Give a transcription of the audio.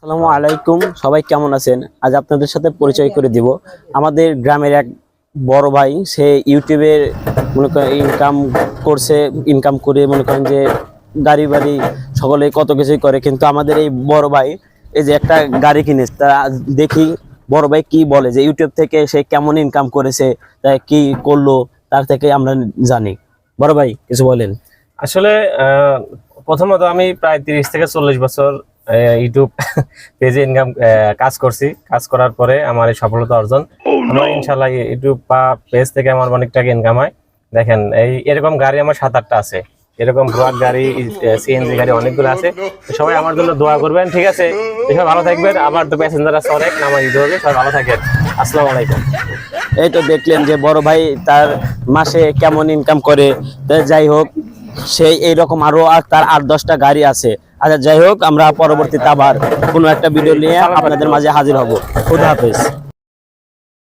আসসালামু আলাইকুম, সবাই কেমন আছেন? আজ আপনাদের সাথে পরিচয় করে দিব আমাদের গ্রামের এক বড় ভাই। সে ইউটিউবে মনে করেন ইনকাম করে মনে করেন যে গাড়ি বাড়ি সকলে কত কিছুই করে, কিন্তু আমাদের এই বড় ভাই এই যে একটা গাড়ি কিনেছে, তা দেখি বড় ভাই কি বলে যে ইউটিউব থেকে সে কেমন ইনকাম করেছে, তা কি করলো তার থেকে আমরা জানি। বড় ভাই কিছু বলেন। আসলে প্রথমত আমি প্রায় 30 থেকে 40 বছর ইউটিউব পেজে কাজ করছি। কাজ করার পরে আমার এই সফলতা অর্জন, আমার ইনশাল্লাহ ইউটিউব বা পেজ থেকে আমার অনেক টাকা ইনকাম হয়। দেখেন এরকম গাড়ি আমার 7-8টা আছে, এরকম ব্রড গাড়ি, সিএনজি গাড়ি অনেকগুলো আছে। সবাই আমার জন্য দোয়া করবেন, ঠিক আছে? সবাই ভালো থাকবেন। আমার তো প্যাসেঞ্জার আছে অনেক, নামাজ দিতে হবে। সবাই ভালো থাকেন, আসসালামু আলাইকুম। এই তো দেখলেন যে বড় ভাই তার মাসে কেমন ইনকাম করে। যাই হোক, সেই এইরকম আরো তার 8-10টা গাড়ি আছে। আচ্ছা যাই হোক, আমরা পরবর্তীতে আবার কোনো একটা ভিডিও নিয়ে আপনাদের মাঝে হাজির হব। খুদা হাফেজ।